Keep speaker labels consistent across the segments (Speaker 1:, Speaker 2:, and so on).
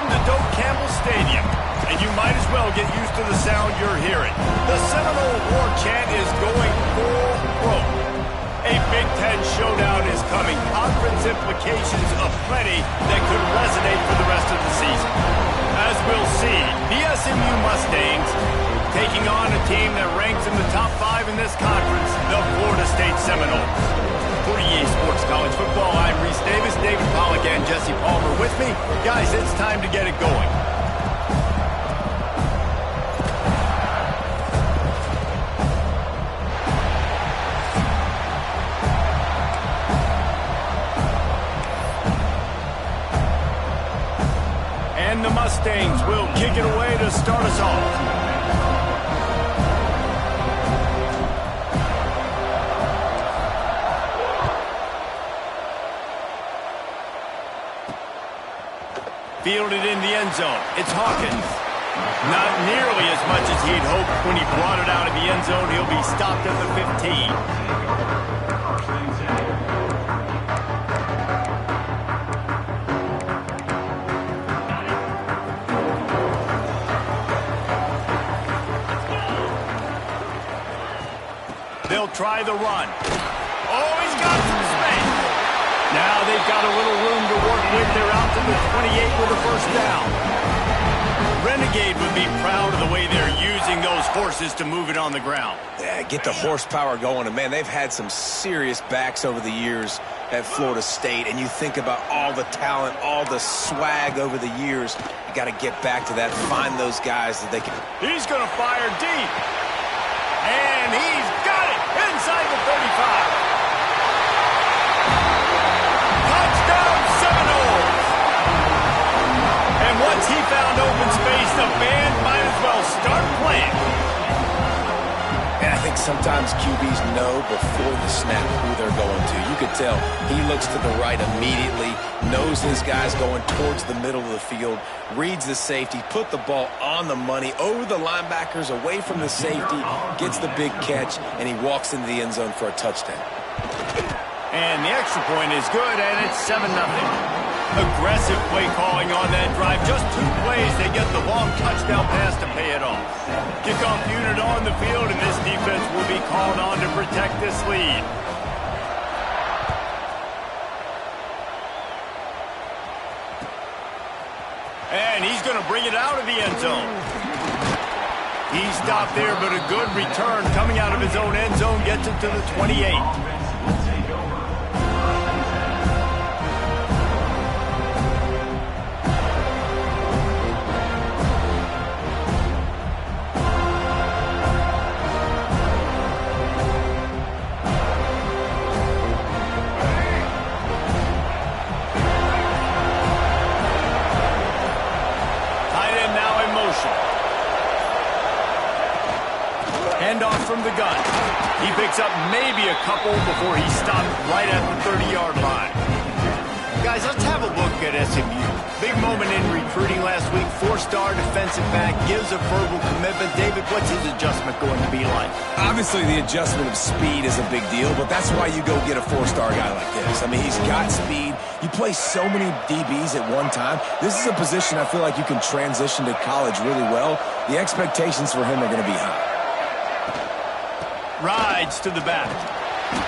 Speaker 1: Welcome to Doak Campbell Stadium, and you might as well get used to the sound you're hearing. The Seminole War chant is going full throat. A Big Ten showdown is coming. Conference implications aplenty that could resonate for the rest of the season. As we'll see, the SMU Mustangs taking on a team that ranks in the top 5 in this conference, the Florida State Seminoles. For EA Sports College Football, I'm Reese Davis, David Pollack, and Jesse Palmer with me. Guys, it's time to get it going. And the Mustangs will kick it away to start us off. Fielded in the end zone. It's Hawkins. Not nearly as much as he'd hoped when he brought it out of the end zone. He'll be stopped at the 15. They'll try the run. Oh, he's got some space. Now they've got a little room to work with. They're out to the 28 with a first down. Renegade would be proud of the way they're using those horses to move it on the ground.
Speaker 2: Yeah, get the horsepower going. And, man, they've had some serious backs over the years at Florida State. And you think about all the talent, all the swag over the years. You got to get back to that, find those guys that they can.
Speaker 1: He's going to fire deep. And he's got it inside the 35. And once he found open space, the band might as well start playing.
Speaker 2: And I think sometimes QBs know before the snap who they're going to. You could tell he looks to the right immediately, knows his guy's going towards the middle of the field, reads the safety, put the ball on the money, over the linebackers, away from the safety, gets the big catch, and he walks into the end zone for a touchdown.
Speaker 1: And the extra point is good, and it's 7-0. Aggressive play calling on that drive. Just 2 plays, they get the long touchdown pass to pay it off. Kickoff unit on the field, and this defense will be called on to protect this lead. And he's going to bring it out of the end zone. He stopped there, but a good return coming out of his own end zone gets it to the 28. Handoff from the gun. He picks up maybe a couple before he stopped right at the 30-yard line. Guys, let's have a look at SMU. Big moment in recruiting last week. 4-star defensive back gives a verbal commitment. David, what's his adjustment going to be like?
Speaker 2: Obviously, the adjustment of speed is a big deal, but that's why you go get a 4-star guy like this. I mean, he's got speed. You play so many DBs at one time. This is a position I feel like you can transition to college really well. The expectations for him are going to be high.
Speaker 1: Rides to the back.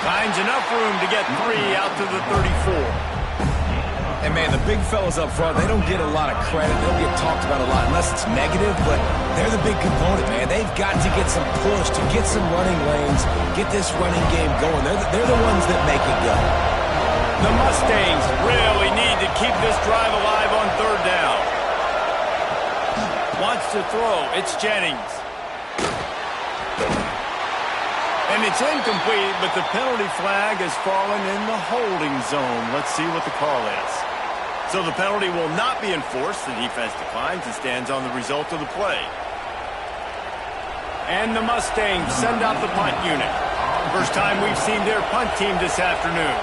Speaker 1: Finds enough room to get 3 out to the 34.
Speaker 2: And, man, the big fellas up front, they don't get a lot of credit. They don't get talked about a lot unless it's negative, but they're the big component, man. They've got to get some push, to get some running lanes, get this running game going. They're the ones that make it go.
Speaker 1: The Mustangs really need to keep this drive alive on 3rd down. Wants to throw. It's Jennings. And it's incomplete, but the penalty flag has fallen in the holding zone. Let's see what the call is. So the penalty will not be enforced. The defense declines and stands on the result of the play. And the Mustangs send out the punt unit. First time we've seen their punt team this afternoon.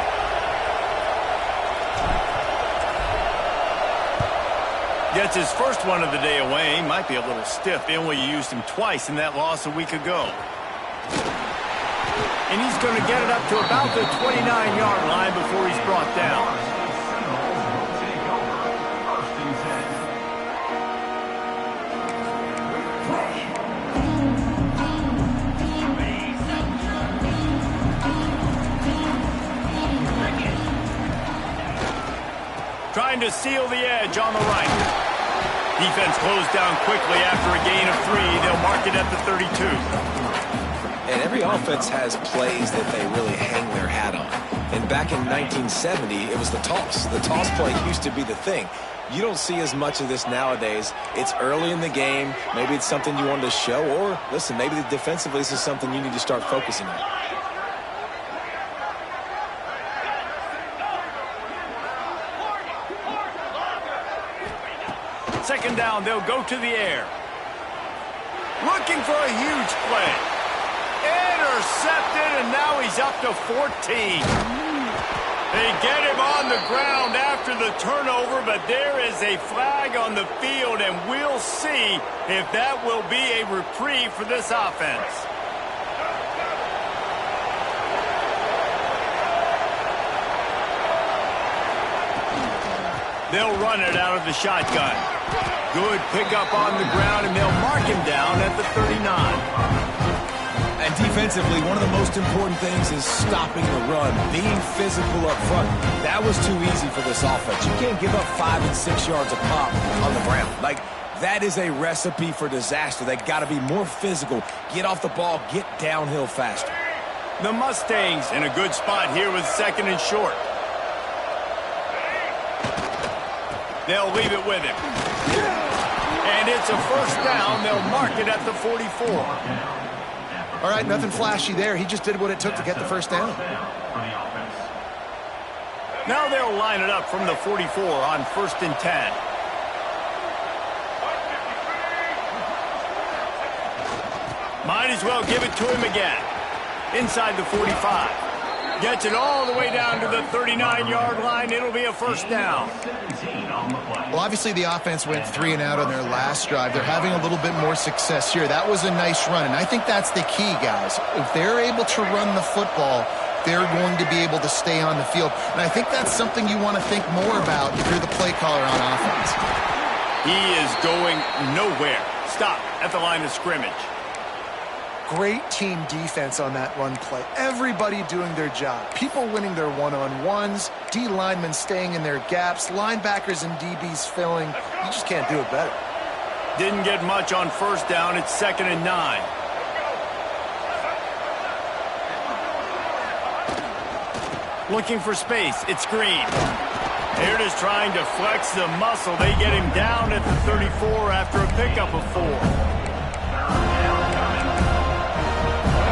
Speaker 1: Gets his first one of the day away. Might be a little stiff. They only used him twice in that loss a week ago. And he's going to get it up to about the 29-yard line before he's brought down. trying to seal the edge on the right. Defense closed down quickly after a gain of 3. They'll mark it at the 32.
Speaker 2: And every offense has plays that they really hang their hat on. And back in 1970, it was the toss. The toss play used to be the thing. You don't see as much of this nowadays. It's early in the game. Maybe it's something you wanted to show. Or, listen, maybe defensively this is something you need to start focusing on.
Speaker 1: Second down, they'll go to the air. Looking for a huge play. Intercepted, and now he's up to 14. They get him on the ground after the turnover, but there is a flag on the field, and we'll see if that will be a reprieve for this offense. They'll run it out of the shotgun. Good pickup on the ground, and they'll mark him down at the 39.
Speaker 2: And defensively, one of the most important things is stopping the run, being physical up front. That was too easy for this offense. You can't give up 5 and 6 yards a pop on the ground. Like, that is a recipe for disaster. They got to be more physical, get off the ball, get downhill faster.
Speaker 1: The Mustangs in a good spot here with 2nd and short. They'll leave it with him. And it's a first down. They'll mark it at the 44.
Speaker 3: All right, nothing flashy there. He just did what it took to get the first down.
Speaker 1: Now they'll line it up from the 44 on 1st and 10. Might as well give it to him again. Inside the 45. Gets it all the way down to the 39-yard line. It'll be a first down.
Speaker 3: Well, obviously the offense went 3 and out on their last drive. They're having a little bit more success here. That was a nice run, and I think that's the key, guys. If they're able to run the football, they're going to be able to stay on the field. And I think that's something you want to think more about if you're the play caller on offense.
Speaker 1: He is going nowhere. Stop at the line of scrimmage.
Speaker 3: Great team defense on that run play. Everybody doing their job. People winning their one-on-ones, D linemen staying in their gaps, linebackers and DBs filling. You just can't do it better.
Speaker 1: Didn't get much on first down. It's 2nd and 9. Looking for space. It's Green. They're just trying to flex the muscle. They get him down at the 34 after a pickup of 4.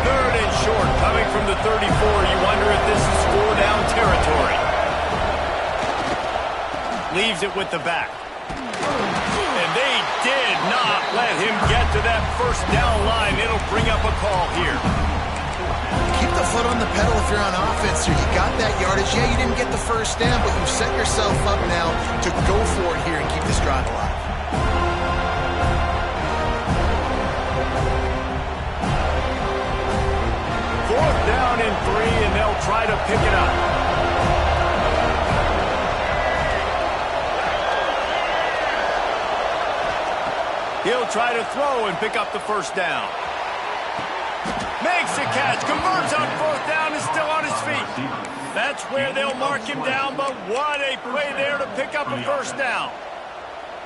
Speaker 1: 3rd and short, coming from the 34. You wonder if this is 4-down territory. Leaves it with the back. And they did not let him get to that first down line. It'll bring up a call here.
Speaker 3: Keep the foot on the pedal if you're on offense here. You got that yardage. Yeah, you didn't get the first down, but you've set yourself up now to go for it here and keep this drive alive.
Speaker 1: Down in 3, and they'll try to pick it up. He'll try to throw and pick up the first down. Makes the catch, converts on 4th down, is still on his feet. That's where they'll mark him down, but what a play there to pick up a first down.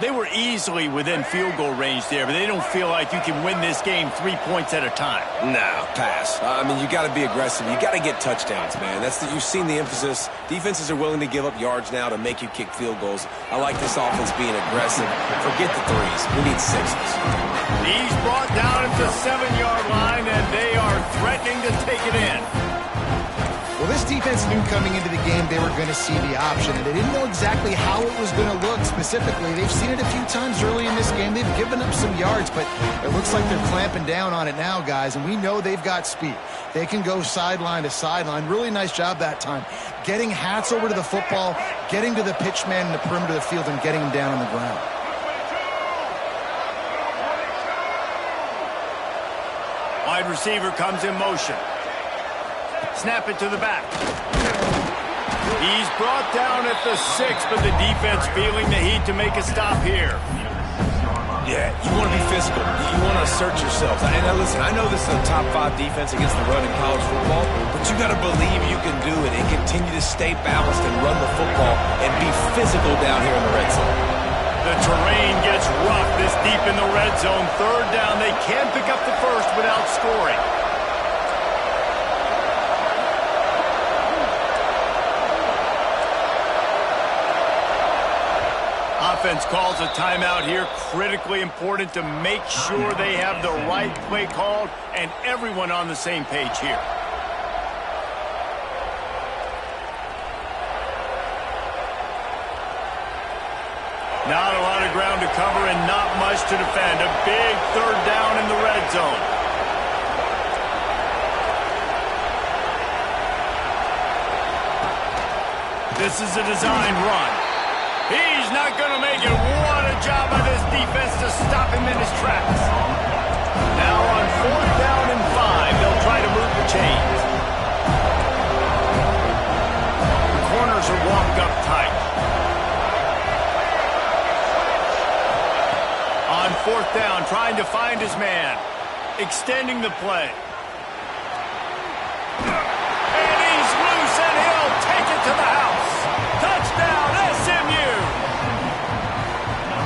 Speaker 1: They were easily within field goal range there, but they don't feel like you can win this game 3 points at a time.
Speaker 2: No, pass. I mean, you got to be aggressive. You got to get touchdowns, man. You've seen the emphasis. Defenses are willing to give up yards now to make you kick field goals. I like this offense being aggressive. Forget the 3s. We need 6s.
Speaker 1: He's brought down at the 7-yard line, and they are threatening to take it in.
Speaker 3: Well, this defense knew coming into the game they were going to see the option, and they didn't know exactly how it was going to look specifically. They've seen it a few times early in this game. They've given up some yards, but it looks like they're clamping down on it now, guys, and we know they've got speed. They can go sideline to sideline. Really nice job that time. Getting hats over to the football, getting to the pitch man in the perimeter of the field, and getting him down on the ground.
Speaker 1: Wide receiver comes in motion. Snap it to the back. He's brought down at the 6, but the defense feeling the heat to make a stop here.
Speaker 2: Yeah, you want to be physical. You want to assert yourselves. And now listen, I know this is a top 5 defense against the run in college football, but you got to believe you can do it and continue to stay balanced and run the football and be physical down here in the red zone.
Speaker 1: The terrain gets rough this deep in the red zone. Third down, they can't pick up the first without scoring. Offense calls a timeout here. Critically important to make sure they have the right play called and everyone on the same page here. Not a lot of ground to cover and not much to defend. A big third down in the red zone. This is a design run. He's not going to make it. What a job by this defense to stop him in his tracks. Now on 4th down and 5, they'll try to move the chains. The corners are walked up tight. On 4th down, trying to find his man. Extending the play. And he's loose, and he'll take it to the house. Touchdown, SMU!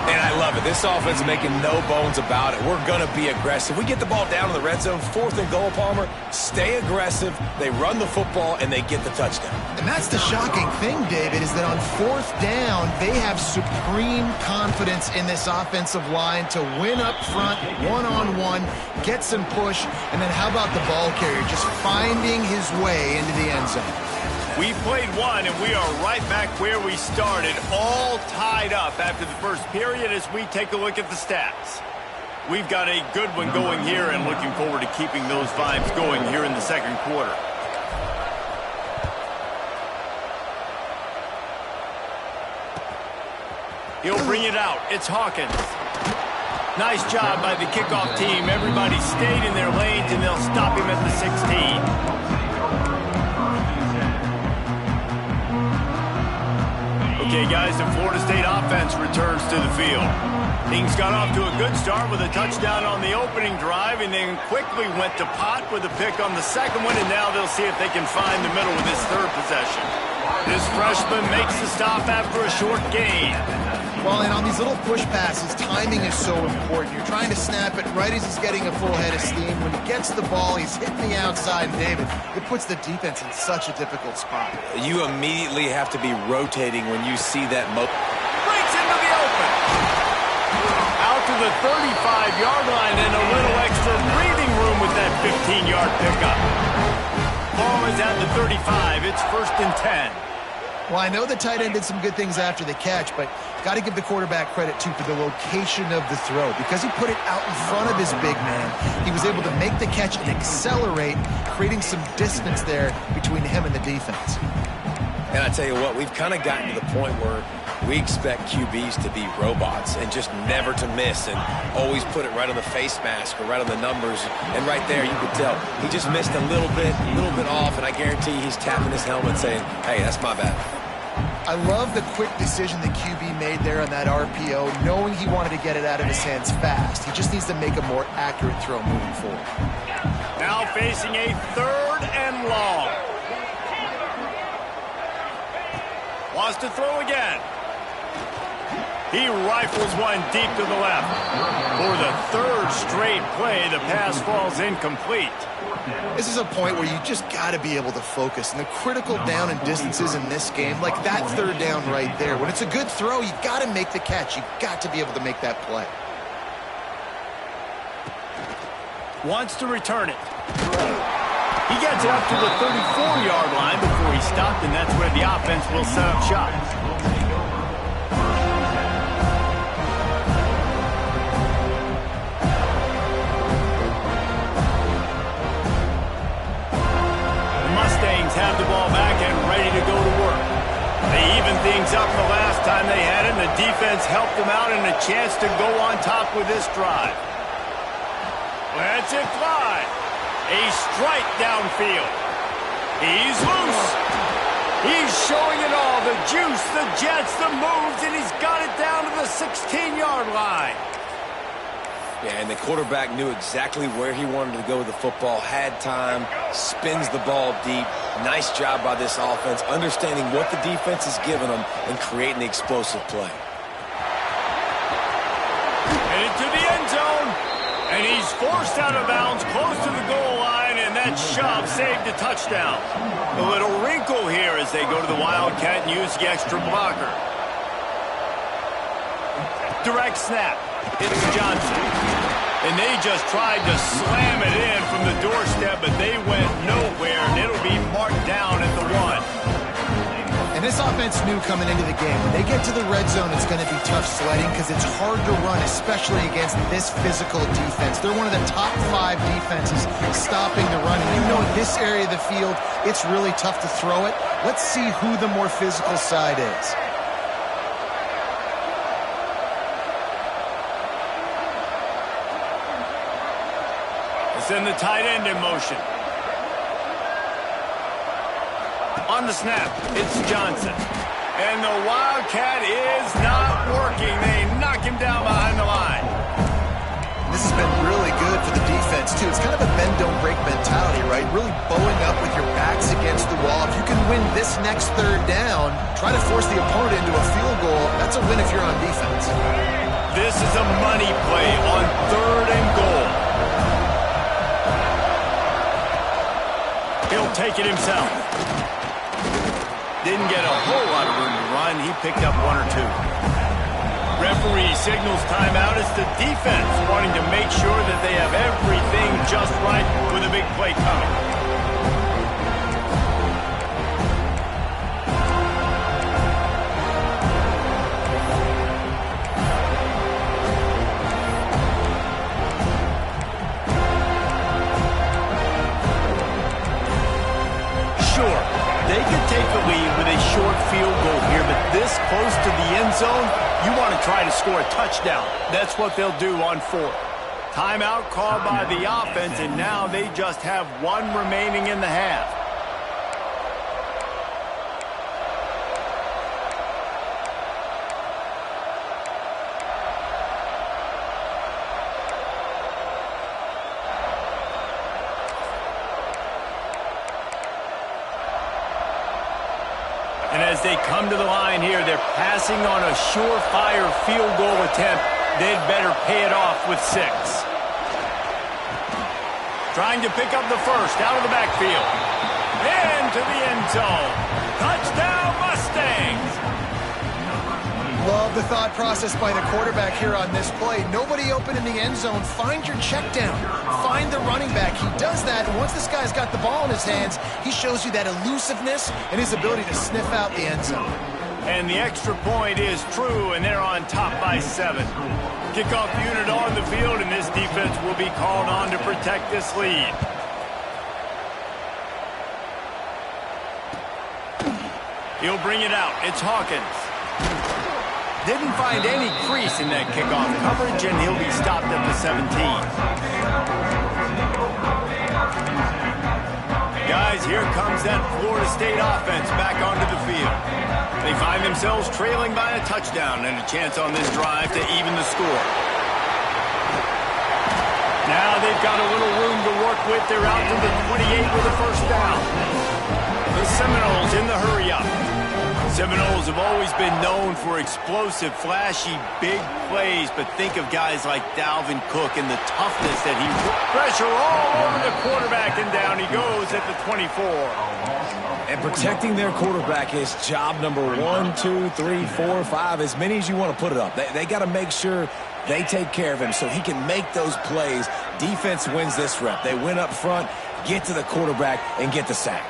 Speaker 2: And I love it. This offense is making no bones about it. We're going to be aggressive. We get the ball down in the red zone, 4th and goal, Palmer. Stay aggressive. They run the football, and they get the touchdown.
Speaker 3: And that's the shocking thing, David, is that on 4th down, they have supreme confidence in this offensive line to win up front, one-on-one, get some push, and then how about the ball carrier just finding his way into the end zone?
Speaker 1: We played one, and we are right back where we started, all tied up after the first period as we take a look at the stats. We've got a good one going here and looking forward to keeping those vibes going here in the second quarter. He'll bring it out. It's Hawkins. Nice job by the kickoff team. Everybody stayed in their lanes, and they'll stop him at the 16. Okay, guys, the Florida State offense returns to the field. Things got off to a good start with a touchdown on the opening drive and then quickly went to pot with a pick on the second one, and now they'll see if they can find the middle with this third possession. This freshman makes the stop after a short gain.
Speaker 3: Well, and on these little push passes, timing is so important. You're trying to snap it right as he's getting a full head of steam. When he gets the ball, he's hitting the outside, and David, it puts the defense in such a difficult spot.
Speaker 2: You immediately have to be rotating when you see that.
Speaker 1: Breaks into the open. Out to the 35-yard line and a little extra breathing room with that 15-yard pickup. Ball is at the 35. It's 1st and 10.
Speaker 3: Well, I know the tight end did some good things after the catch, but got to give the quarterback credit, too, for the location of the throw. Because he put it out in front of his big man, he was able to make the catch and accelerate, creating some distance there between him and the defense.
Speaker 2: And I tell you what, we've kind of gotten to the point where we expect QBs to be robots and just never to miss and always put it right on the face mask or right on the numbers. And right there, you could tell he just missed a little bit off, and I guarantee he's tapping his helmet saying, hey, that's my bad.
Speaker 3: I love the quick decision the QB made there on that RPO, knowing he wanted to get it out of his hands fast. He just needs to make a more accurate throw moving forward.
Speaker 1: Now facing a 3rd and long. Wants to throw again. He rifles one deep to the left. For the 3rd straight play, the pass falls incomplete.
Speaker 3: This is a point where you just got to be able to focus. And the critical down and distances in this game, like that 3rd down right there, when it's a good throw, you got to make the catch. You've got to be able to make that play.
Speaker 1: Wants to return it. He gets it up to the 34-yard line before he stopped, and that's where the offense will set up shop. Have the ball back and ready to go to work. They evened things up the last time they had it, and the defense helped them out and a chance to go on top with this drive. Lets it fly. A strike downfield. He's loose. He's showing it all. The juice, the jets, the moves, and he's got it down to the 16-yard line.
Speaker 2: Yeah, and the quarterback knew exactly where he wanted to go with the football, had time, spins the ball deep. Nice job by this offense, understanding what the defense is giving them and creating the explosive play.
Speaker 1: And into the end zone. And he's forced out of bounds close to the goal line, and that shove saved the touchdown. A little wrinkle here as they go to the Wildcat and use the extra blocker. Direct snap. It's Johnson. And they just tried to slam it in from the doorstep, but they went nowhere, and it'll be marked down at the 1.
Speaker 3: And this offense knew coming into the game, when they get to the red zone, it's going to be tough sledding because it's hard to run, especially against this physical defense. They're one of the top 5 defenses stopping the run. And you know in this area of the field, it's really tough to throw it. Let's see who the more physical side is.
Speaker 1: Send the tight end in motion. On the snap, it's Johnson. And the Wildcat is not working. They knock him down behind the line.
Speaker 3: This has been really good for the defense, too. It's kind of a bend-don't-break mentality, right? Really bowing up with your backs against the wall. If you can win this next third down, try to force the opponent into a field goal. That's a win if you're on defense.
Speaker 1: This is a money play on 3rd and goal. He'll take it himself. Didn't get a whole lot of room to run. He picked up 1 or 2. Referee signals timeout. It's the defense wanting to make sure that they have everything just right with a big play coming. Sure, they could take the lead with a short field goal here, but this close to the end zone, you want to try to score a touchdown. That's what they'll do on 4th. Timeout called by the offense, and now they just have 1 remaining in the half. And as they come to the line here, they're passing on a surefire field goal attempt. They'd better pay it off with 6. Trying to pick up the first out of the backfield. Into the end zone. Touchdown, Mustangs!
Speaker 3: Love the thought process by the quarterback here on this play. Nobody open in the end zone. Find your check down. Find the running back. He does that, and once this guy's got the ball in his hands, he shows you that elusiveness and his ability to sniff out the end zone.
Speaker 1: And the extra point is true, and they're on top by 7. Kickoff unit on the field, and this defense will be called on to protect this lead. He'll bring it out. It's Hawkins. Didn't find any crease in that kickoff coverage, and he'll be stopped at the 17. Guys, here comes that Florida State offense back onto the field. They find themselves trailing by a touchdown and a chance on this drive to even the score. Now they've got a little room to work with. They're out to the 28 with a first down. The Seminoles in the hurry-up. Seminoles have always been known for explosive, flashy, big plays, but think of guys like Dalvin Cook and the toughness that he... Pressure all over the quarterback, and down he goes at the 24.
Speaker 2: And protecting their quarterback is job number 1, 2, 3, 4, 5, as many as you want to put it up. They got to make sure they take care of him so he can make those plays. Defense wins this rep. They win up front, get to the quarterback, and get the sack.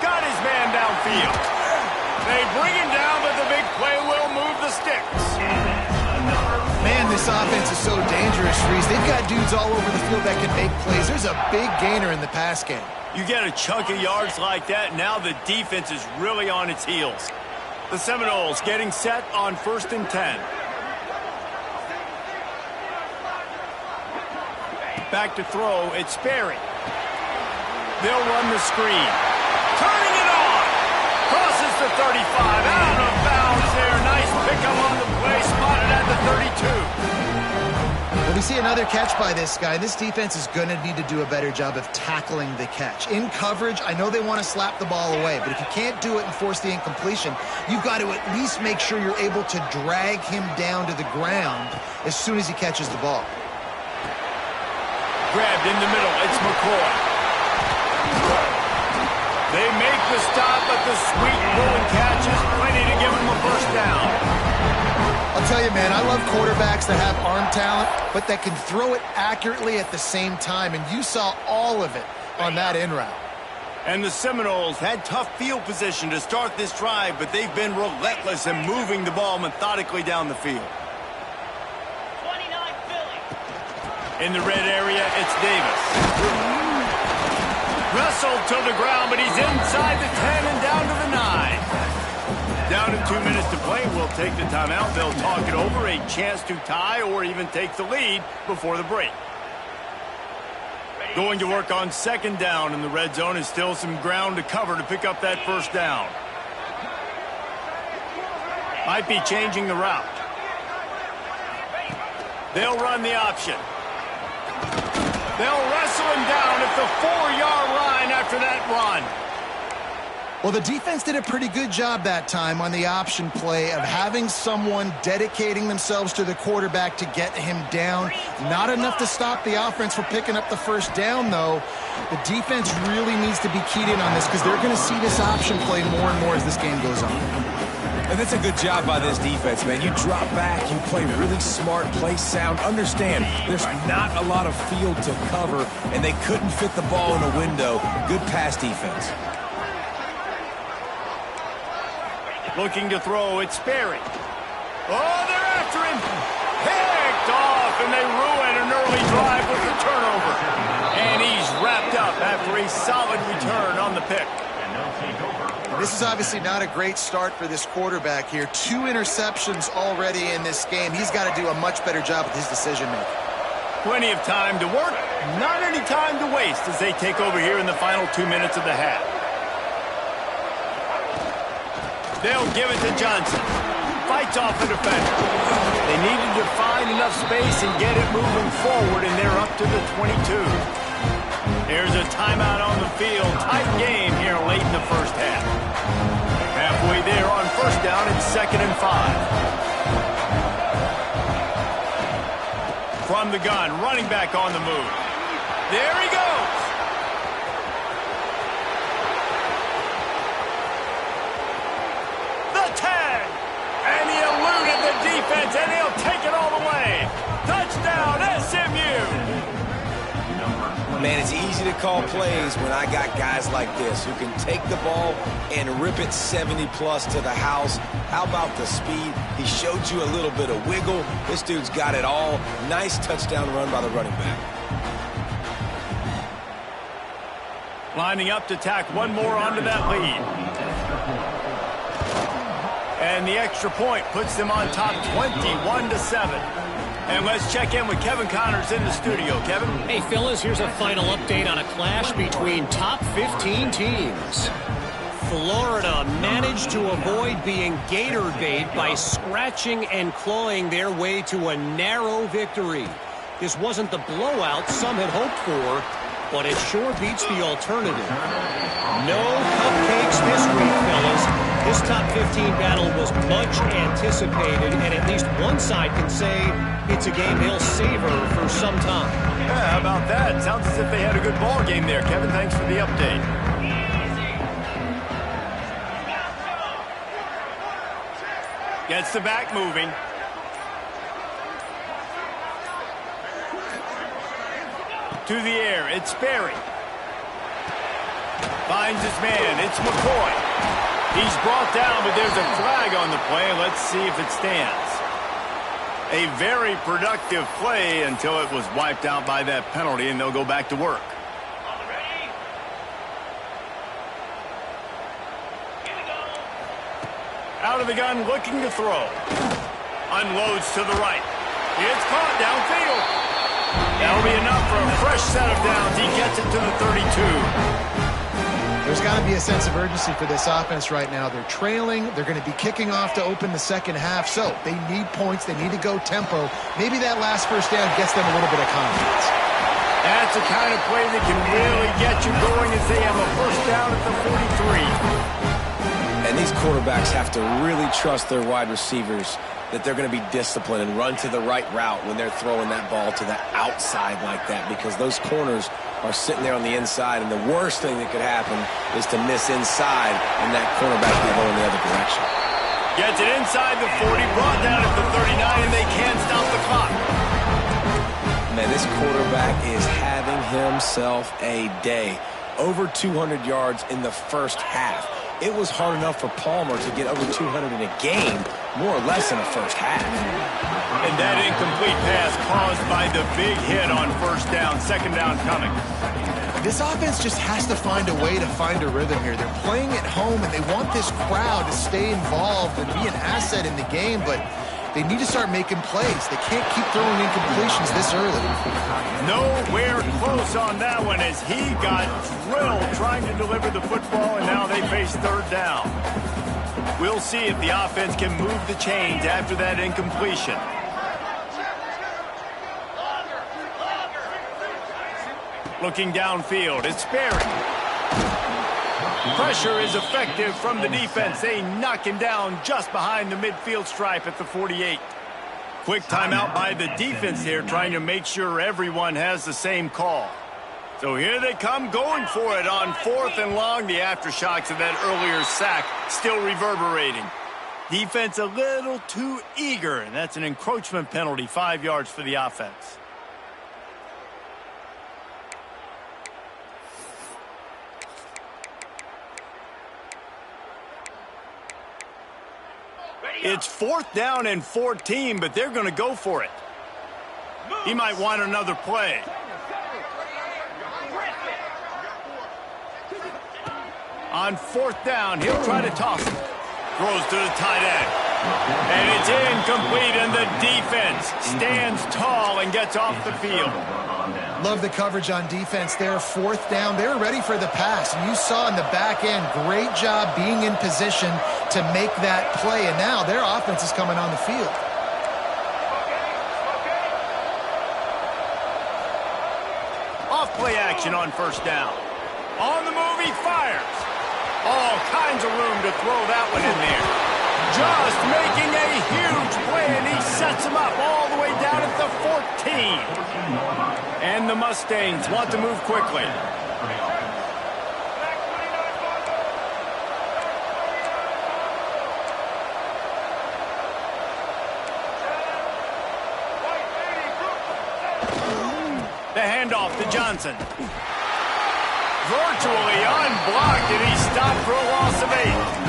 Speaker 1: Got his man downfield. They bring him down, but the big play will move the sticks.
Speaker 3: Man, this offense is so dangerous, Reese. They've got dudes all over the field that can make plays. There's a big gainer in the pass game.
Speaker 1: You get a chunk of yards like that, now the defense is really on its heels. The Seminoles getting set on 1st and 10. Back to throw, it's Sperry. They'll run the screen. Turning it on. Crosses the 35. Out of bounds there. Nice pickup on the play. Spotted at the 32.
Speaker 3: Well, we see another catch by this guy. This defense is going to need to do a better job of tackling the catch. In coverage, I know they want to slap the ball away, but if you can't do it and force the incompletion, you've got to at least make sure you're able to drag him down to the ground as soon as he catches the ball.
Speaker 1: Grabbed in the middle. It's McCoy. They make the stop, but the sweet rolling catch is plenty to give him a first down.
Speaker 3: I'll tell you, man, I love quarterbacks that have arm talent, but that can throw it accurately at the same time, and you saw all of it on that in route.
Speaker 1: And the Seminoles had tough field position to start this drive, but they've been relentless in moving the ball methodically down the field.
Speaker 4: 29 Philly.
Speaker 1: In the red area, it's Davis. Wrestled to the ground, but he's inside the 10 and down to the 9. Down to 2 minutes to play. We'll take the timeout. They'll talk it over. A chance to tie or even take the lead before the break. Going to work on second down in the red zone is still some ground to cover to pick up that first down. Might be changing the route. They'll run the option. They'll wrestle him down at the 4-yard line after that run.
Speaker 3: Well, the defense did a pretty good job that time on the option play of having someone dedicating themselves to the quarterback to get him down. Not enough to stop the offense from picking up the first down, though. The defense really needs to be keyed in on this because they're going to see this option play more and more as this game goes on.
Speaker 2: And that's a good job by this defense, man. You drop back, you play really smart, play sound. Understand, there's not a lot of field to cover, and they couldn't fit the ball in a window. Good pass defense.
Speaker 1: Looking to throw, it's Sperry. Oh, they're after him. Picked off, and they ruin an early drive with the turnover. And he's wrapped up after a solid return on the pick.
Speaker 3: This is obviously not a great start for this quarterback here. 2 interceptions already in this game. He's got to do a much better job with his decision-making.
Speaker 1: Plenty of time to work, not any time to waste as they take over here in the final 2 minutes of the half. They'll give it to Johnson. Fights off the defender. They needed to find enough space and get it moving forward, and they're up to the 22. There's a timeout on the field. Tight game here late in the first half. Halfway there on first down, it's 2nd and 5. From the gun, running back on the move. There he goes. The 10. And he eluded the defense, and he'll take it all the way. Touchdown, SMU.
Speaker 2: Man, it's easy to call plays when I got guys like this who can take the ball and rip it 70-plus to the house. How about the speed? He showed you a little bit of wiggle. This dude's got it all. Nice touchdown run by the running back.
Speaker 1: Lining up to tack one more onto that lead. And the extra point puts them on top 21-7. And let's check in with Kevin Connors in the studio. Kevin?
Speaker 4: Hey, fellas, here's a final update on a clash between top 15 teams. Florida managed to avoid being gator bait by scratching and clawing their way to a narrow victory. This wasn't the blowout some had hoped for, but it sure beats the alternative. No cupcakes this week, fellas. This top 15 battle was much anticipated, and at least one side can say it's a game they'll savor for some time.
Speaker 1: Yeah, how about that? Sounds as if they had a good ball game there. Kevin, thanks for the update. Gets the back moving. To the air, it's Sperry. Finds his man, it's McCoy. He's brought down, but there's a flag on the play. Let's see if it stands. A very productive play until it was wiped out by that penalty, and they'll go back to work. Out of the gun, looking to throw. Unloads to the right. It's caught downfield. That'll be enough for a fresh set of downs. He gets it to the 32.
Speaker 3: There's got to be a sense of urgency for this offense right now. They're trailing. They're going to be kicking off to open the second half. So they need points. They need to go tempo. Maybe that last first down gets them a little bit of confidence.
Speaker 1: That's the kind of play that can really get you going as they have a first down at the 43.
Speaker 2: And these quarterbacks have to really trust their wide receivers that they're going to be disciplined and run to the right route when they're throwing that ball to the outside like that, because those corners are sitting there on the inside, and the worst thing that could happen is to miss inside and that cornerback will go in the other direction.
Speaker 1: Gets it inside the 40, brought down at the 39, and they can't stop the clock.
Speaker 2: Man, this quarterback is having himself a day. Over 200 yards in the first half. It was hard enough for Palmer to get over 200 in a game, more or less in the first half.
Speaker 1: And that incomplete pass caused by the big hit on first down, second down coming.
Speaker 3: This offense just has to find a way to find a rhythm here. They're playing at home, and they want this crowd to stay involved and be an asset in the game, but they need to start making plays. They can't keep throwing incompletions this early.
Speaker 1: Nowhere close on that one as he got drilled trying to deliver the football, and now they face third down. We'll see if the offense can move the chains after that incompletion. Looking downfield, it's Sperry. Pressure is effective from the defense. They knock him down just behind the midfield stripe at the 48. Quick timeout by the defense here, trying to make sure everyone has the same call. So here they come, going for it on 4th and long. The aftershocks of that earlier sack still reverberating. Defense a little too eager, and that's an encroachment penalty, 5 yards for the offense. It's 4th down and 14, but they're going to go for it. He might want another play. On 4th down, he'll try to toss it. Throws to the tight end. And it's incomplete, and the defense stands tall and gets off the field.
Speaker 3: Love the coverage on defense there. 4th down. They were ready for the pass. And you saw in the back end, great job being in position to make that play. And now their offense is coming on the field.
Speaker 1: Off play action on 1st down. On the move, he fires. All kinds of room to throw that one in there. Just making a huge play, and he sets him up all the way down at the 14. And the Mustangs want to move quickly. The handoff to Johnson. Virtually unblocked, and he stopped for a loss of 8.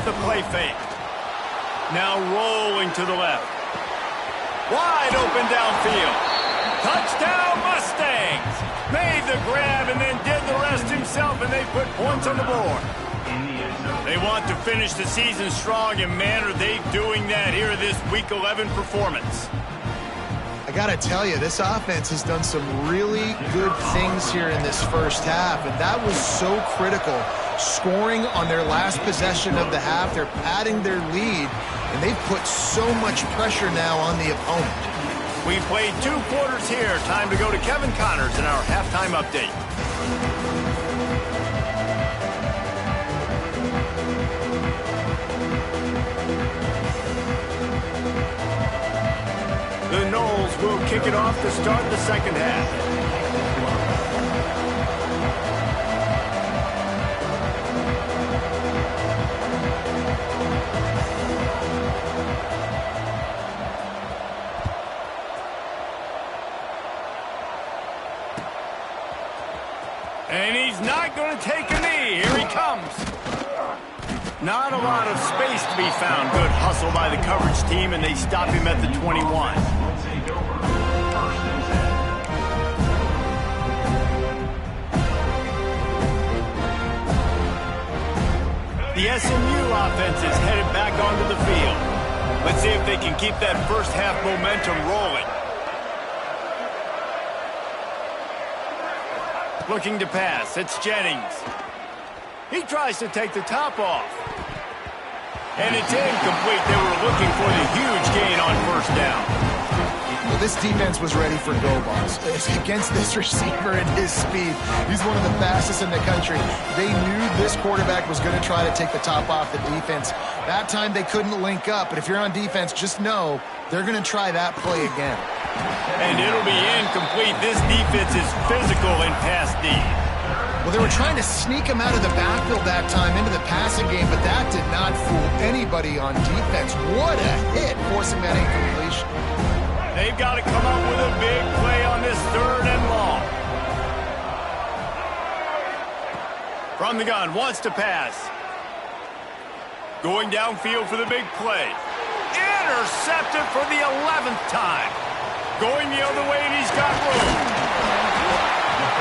Speaker 1: The play fake. Now rolling to the left. Wide open downfield. Touchdown Mustangs! Made the grab and then did the rest himself, and they put points on the board. They want to finish the season strong, and man, are they doing that here in this Week 11 performance.
Speaker 3: I got to tell you, this offense has done some really good things here in this first half, and that was so critical. Scoring on their last possession of the half, they're padding their lead, and they've put so much pressure now on the opponent.
Speaker 1: We played 2 quarters here. Time to go to Kevin Connors in our halftime update. The Noles will kick it off to start the second half. And he's not going to take a knee. Here he comes. Not a lot of space to be found. Good hustle by the coverage team, and they stop him at the 21. The SMU offense is headed back onto the field. Let's see if they can keep that first half momentum rolling. Looking to pass. It's Jennings. He tries to take the top off. And it's incomplete. They were looking for the huge gain on first down.
Speaker 3: Well, this defense was ready for go balls. Against this receiver and his speed, he's one of the fastest in the country. They knew this quarterback was going to try to take the top off the defense. That time they couldn't link up, but if you're on defense, just know they're going to try that play again.
Speaker 1: And it'll be incomplete. This defense is physical in pass D.
Speaker 3: Well, they were trying to sneak him out of the backfield that time into the passing game, but that did not fool anybody on defense. What a hit, forcing that incompletion.
Speaker 1: They've got to come up with a big play on this 3rd and long. From the gun, wants to pass. Going downfield for the big play. Intercepted for the 11th time. Going the other way, and he's got room.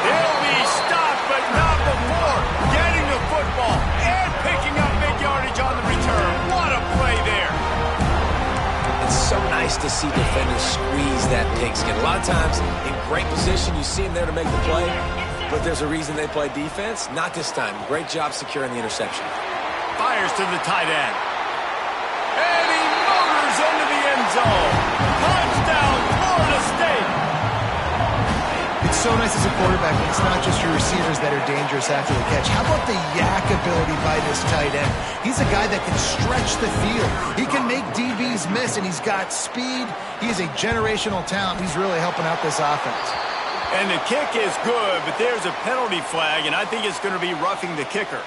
Speaker 1: He'll be stopped, but not before getting the football and picking up big yardage on the return. What a play there.
Speaker 2: It's so nice to see defenders squeeze that pigskin. A lot of times, in great position, you see them there to make the play, but there's a reason they play defense. Not this time. Great job securing the interception.
Speaker 1: Fires to the tight end. And he motors into the end zone. Touchdown, Florida State.
Speaker 3: It's so nice as a quarterback. It's not just your receivers that are dangerous after the catch. How about the yak ability by this tight end? He's a guy that can stretch the field. He can make DBs miss, and he's got speed. He is a generational talent. He's really helping out this offense.
Speaker 1: And the kick is good, but there's a penalty flag, and I think it's going to be roughing the kicker.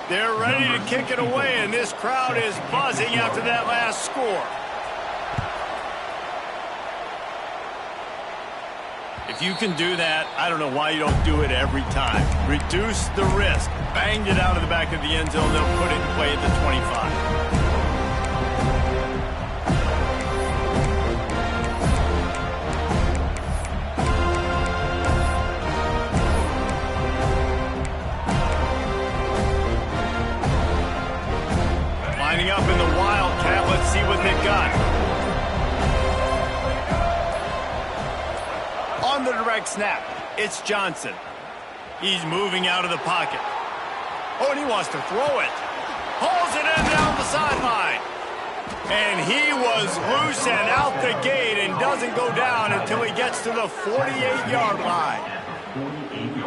Speaker 1: They're ready to kick it away, and this crowd is buzzing after that last score. If you can do that, I don't know why you don't do it every time. Reduce the risk. Banged it out of the back of the end zone. They'll put it in play at the 25. Lining up in the Wildcat. Let's see what they've got. On the direct snap, it's Johnson. He's moving out of the pocket. Oh, and he wants to throw it. Pulls it in down the sideline. And he was loose and out the gate and doesn't go down until he gets to the 48-yard line.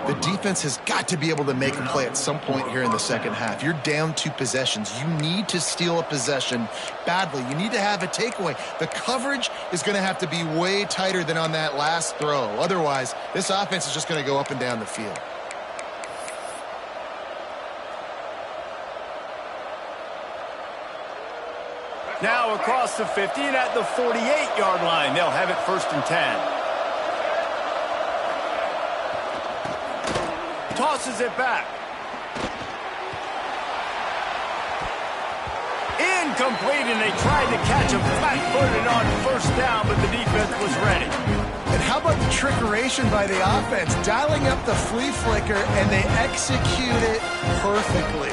Speaker 3: The defense has got to be able to make a play at some point here in the second half. You're down 2 possessions. You need to steal a possession badly. You need to have a takeaway. The coverage is going to have to be way tighter than on that last throw. Otherwise, this offense is just going to go up and down the field.
Speaker 1: Now across the 50 and at the 48-yard line. They'll have it 1st and 10. Tosses it back. Incomplete, and they tried to catch him flat-footed on 1st down, but the defense was ready.
Speaker 3: And how about the trickeration by the offense? Dialing up the flea flicker, and they execute it perfectly.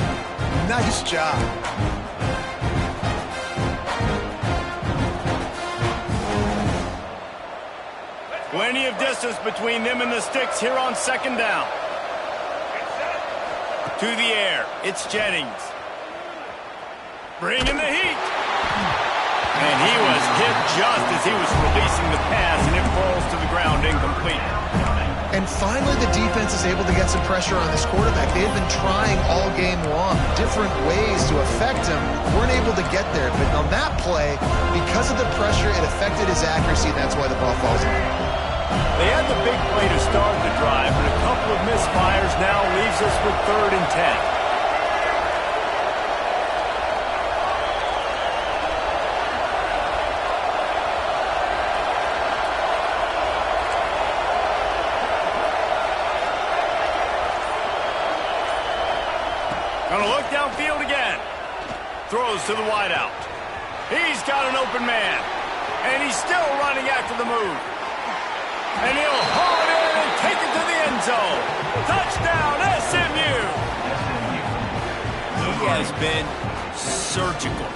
Speaker 3: Nice job.
Speaker 1: Plenty of distance between them and the sticks here on 2nd down. To the air, it's Jennings. Bringing the heat. And he was hit just as he was releasing the pass, and it falls to the ground incomplete.
Speaker 3: And finally, the defense is able to get some pressure on this quarterback. They had been trying all game long, different ways to affect him. Weren't able to get there. But on that play, because of the pressure, it affected his accuracy, and that's why the ball falls in.
Speaker 1: They had the big play to start the drive, but a couple of misfires now leaves us with 3rd and 10. Gonna look downfield again. Throws to the wideout. He's got an open man, and he's still running after the move. And he'll haul it in and take it to the end zone. Touchdown, SMU! He has been surgical,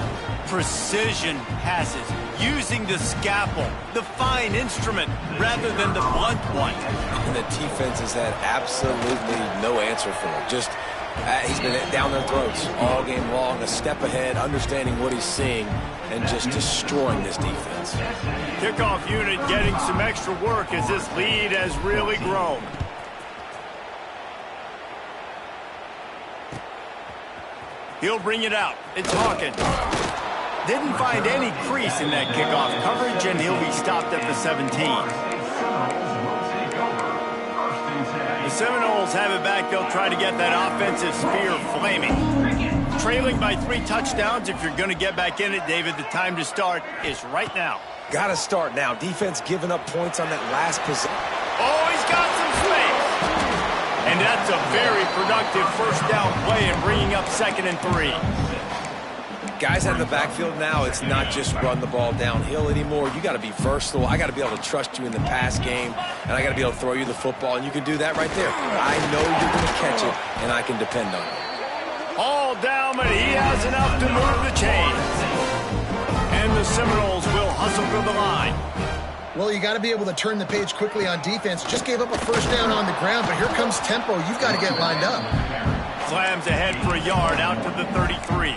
Speaker 1: precision passes, using the scalpel, the fine instrument, rather than the blunt one.
Speaker 2: And the defense has had absolutely no answer for it. Just, he's been down their throats all game long, a step ahead, understanding what he's seeing, and just destroying this defense.
Speaker 1: Kickoff unit getting some extra work as this lead has really grown. He'll bring it out. It's Hawkins. Didn't find any crease in that kickoff coverage, and he'll be stopped at the 17. The Seminoles have it back. They'll try to get that offensive spear flaming. Trailing by 3 touchdowns. If you're going to get back in it, David, the time to start is right now.
Speaker 2: Got to start now. Defense giving up points on that last possession.
Speaker 1: Oh, he's got some space. And that's a very productive first down play and bringing up 2nd and 3.
Speaker 2: Guys out of the backfield now, it's not just run the ball downhill anymore. You got to be versatile. I got to be able to trust you in the pass game, and I got to be able to throw you the football, and you can do that right there. I know you're going to catch it, and I can depend on it.
Speaker 1: All down, but he has enough to move the chains. And the Seminoles will hustle to the line.
Speaker 3: Well, you got to be able to turn the page quickly on defense. Just gave up a first down on the ground, but here comes tempo. You've got to get lined up.
Speaker 1: Slams ahead for a yard out to the 33.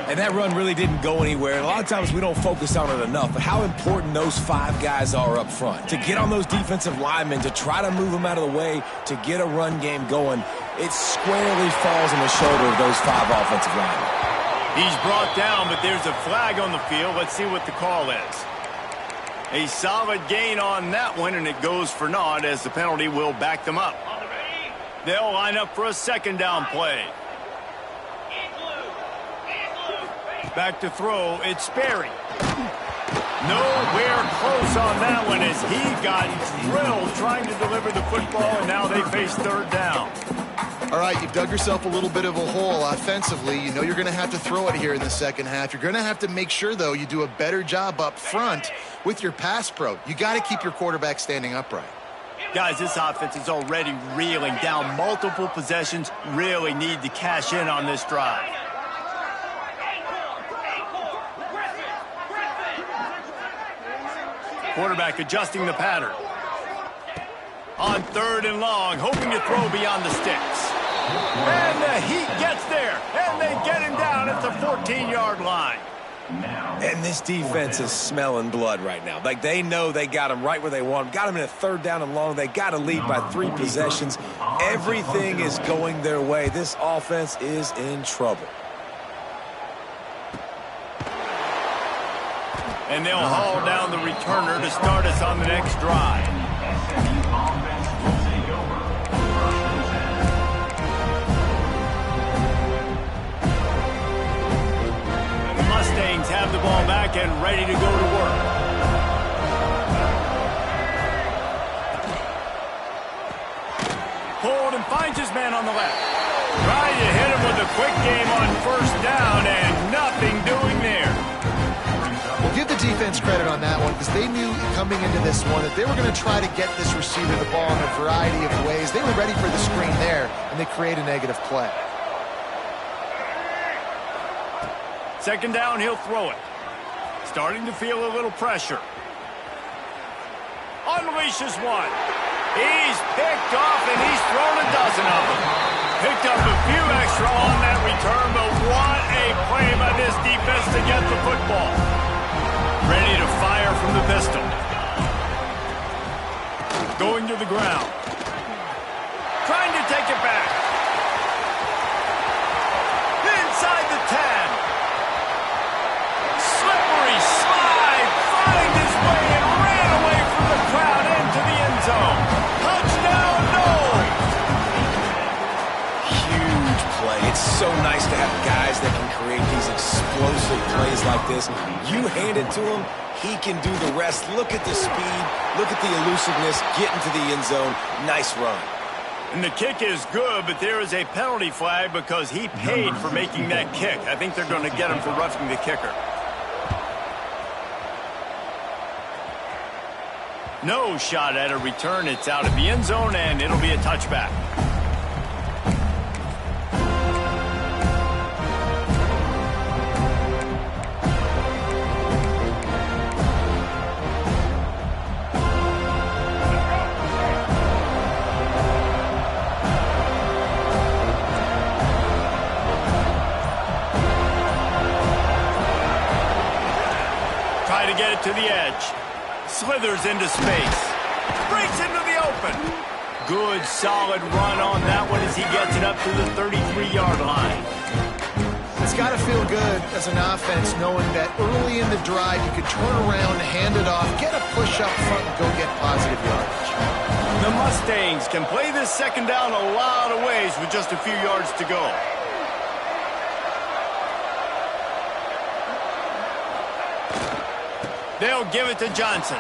Speaker 2: And that run really didn't go anywhere. And a lot of times we don't focus on it enough, but how important those 5 guys are up front. To get on those defensive linemen, to try to move them out of the way, to get a run game going, it squarely falls on the shoulder of those 5 offensive linemen.
Speaker 1: He's brought down, but there's a flag on the field. Let's see what the call is. A solid gain on that one, and it goes for naught as the penalty will back them up. They'll line up for a 2nd down play. Back to throw, it's Sperry. Nowhere close on that one as he got drilled trying to deliver the football, and now they face 3rd down.
Speaker 3: All right, you've dug yourself a little bit of a hole offensively. You know you're going to have to throw it here in the second half. You're going to have to make sure, though, you do a better job up front with your pass pro. You got to keep your quarterback standing upright.
Speaker 1: Guys, this offense is already reeling down multiple possessions. Really need to cash in on this drive. Quarterback adjusting the pattern. On 3rd and long, hoping to throw beyond the sticks. And the heat gets there, and they get him down at the 14-yard line.
Speaker 2: And this defense is smelling blood right now. Like, they know they got him right where they want him. Got him in a 3rd down and long. They got to lead by 3 possessions. Everything is going their way. This offense is in trouble.
Speaker 1: And they'll haul down the returner to start us on the next drive. The Mustangs have the ball back and ready to go to work. Pulled and finds his man on the left. Trying to hit him with a quick game on 1st down and nothing doing there.
Speaker 3: Well, give the defense credit on that one because they knew coming into this one that they were going to try to get this receiver the ball in a variety of ways. They were ready for the screen there, and they create a negative play.
Speaker 1: 2nd down, he'll throw it. Starting to feel a little pressure. Unleashes one. He's picked off, and he's thrown a dozen of them. Picked up a few extra on that return, but what a play by this defense to get the football. Ready to fire from the pistol. Going to the ground. Trying to take it back. Inside the 10. Slippery slide. Find his way and ran away from the crowd into the end zone. Touchdown, Noles.
Speaker 2: Huge play. It's so nice to have guys that can create these explosive plays like this. You hand it to him, he can do the rest. Look at the speed. Look at the elusiveness. Get into the end zone. Nice run.
Speaker 1: And the kick is good, but there is a penalty flag because he paid for making that kick. I think they're going to get him for roughing the kicker. No shot at a return. It's out of the end zone, and it'll be a touchback. it to the edge. Slithers into space. Breaks into the open. Good, solid run on that one as he gets it up to the 33-yard line.
Speaker 3: It's got to feel good as an offense knowing that early in the drive you could turn around, hand it off, get a push up front, and go get positive yardage.
Speaker 1: The Mustangs can play this second down a lot of ways with just a few yards to go. They'll give it to Johnson.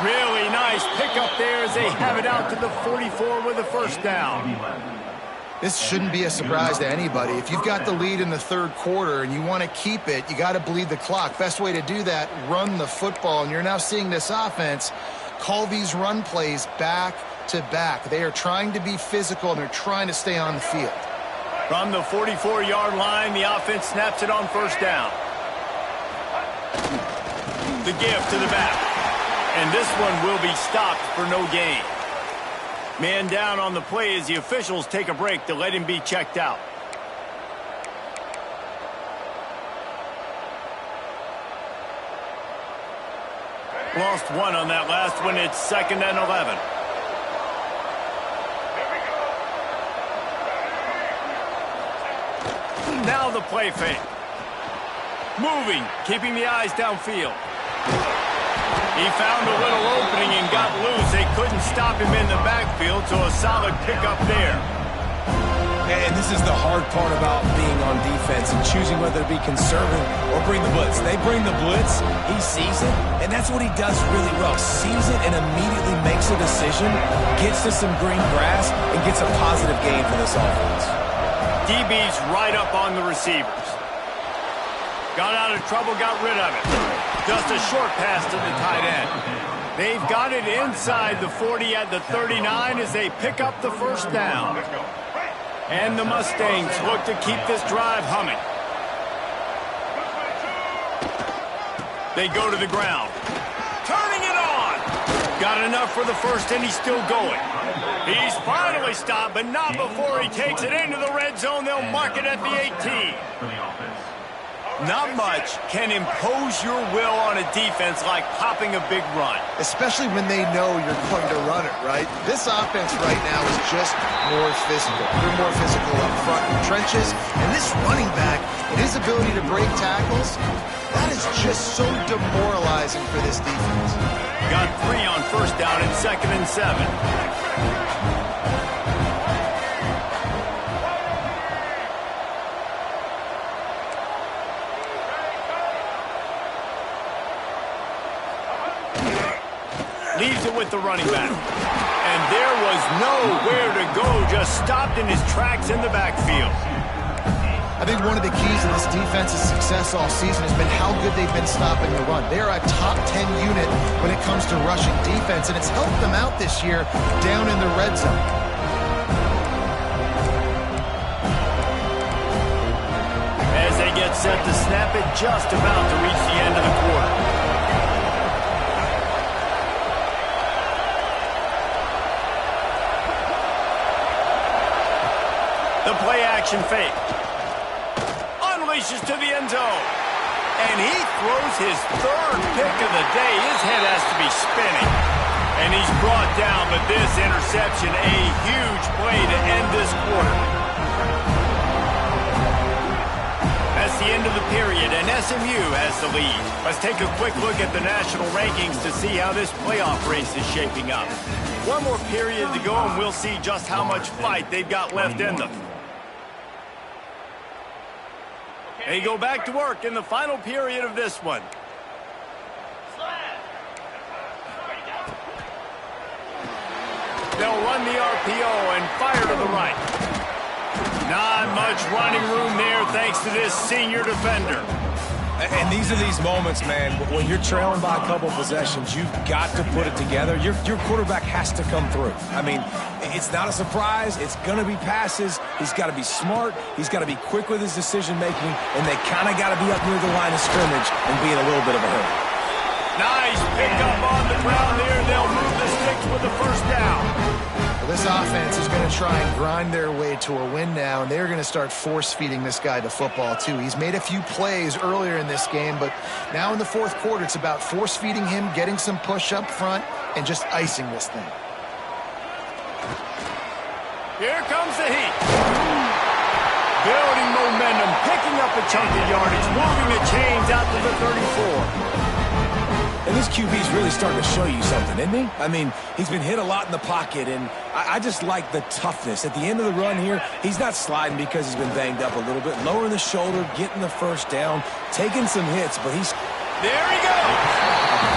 Speaker 1: Really nice pickup there as they have it out to the 44 with a first down.
Speaker 3: This shouldn't be a surprise to anybody. If you've got the lead in the third quarter and you want to keep it, you got to bleed the clock. Best way to do that, run the football. And you're now seeing this offense call these run plays back to back. They are trying to be physical, and they're trying to stay on the field.
Speaker 1: From the 44-yard line, the offense snaps it on first down. The give to the back. And this one will be stopped for no gain. Man down on the play as the officials take a break to let him be checked out. Lost one on that last one. It's 2nd and 11. Now the play fake. Moving, keeping the eyes downfield. He found a little opening and got loose. They couldn't stop him in the backfield, so a solid pickup there.
Speaker 2: And this is the hard part about being on defense and choosing whether to be conservative or bring the blitz. They bring the blitz, he sees it, and that's what he does really well. Sees it and immediately makes a decision, gets to some green grass, and gets a positive gain for this offense.
Speaker 1: DB's right up on the receivers. Got out of trouble, got rid of it. Just a short pass to the tight end. They've got it inside the 40 at the 39 as they pick up the first down. And the Mustangs look to keep this drive humming. They go to the ground. Turning it on. Got enough for the first, and he's still going. He's finally stopped, but not before he takes it into the red zone. They'll mark it at the 18. Not much can impose your will on a defense like popping a big run.
Speaker 3: Especially when they know you're going to run it, right? This offense right now is just more physical. They're more physical up front in the trenches. And this running back and his ability to break tackles, that is just so demoralizing for this defense.
Speaker 1: Got 3 on first down and 2nd and 7. Leaves it with the running back. And there was nowhere to go, just stopped in his tracks in the backfield.
Speaker 3: I think one of the keys to this defense's success all season has been how good they've been stopping the run. They're a top 10 unit when it comes to rushing defense, and it's helped them out this year down in the red zone.
Speaker 1: As they get set to snap it, just about to reach the end of the quarter. The play-action fake. Unleashes to the end zone. And he throws his 3rd pick of the day. His head has to be spinning. And he's brought down, but this interception, a huge play to end this quarter. That's the end of the period, and SMU has the lead. Let's take a quick look at the national rankings to see how this playoff race is shaping up. One more period to go, and we'll see just how much fight they've got left in them. They go back to work in the final period of this one. They'll run the RPO and fire to the right. Not much running room there thanks to this senior defender.
Speaker 2: And these are these moments, man, when you're trailing by a couple possessions, you've got to put it together. Your quarterback has to come through. I mean, it's not a surprise. It's going to be passes. He's got to be smart. He's got to be quick with his decision-making, and they kind of got to be up near the line of scrimmage and be in a little bit of a hurry.
Speaker 1: Nice pickup on the ground there. They'll move the sticks with the first down.
Speaker 3: This offense is going to try and grind their way to a win now, and they're going to start force-feeding this guy the football, too. He's made a few plays earlier in this game, but now in the fourth quarter, it's about force-feeding him, getting some push up front, and just icing this thing.
Speaker 1: Here comes the heat. Building momentum, picking up a chunk of yardage, moving the chains out to the 34.
Speaker 2: And this QB's really starting to show you something, isn't he? I mean, he's been hit a lot in the pocket, and I just like the toughness. At the end of the run here, he's not sliding because he's been banged up a little bit. Lowering the shoulder, getting the first down, taking some hits, but he's...
Speaker 1: There he goes!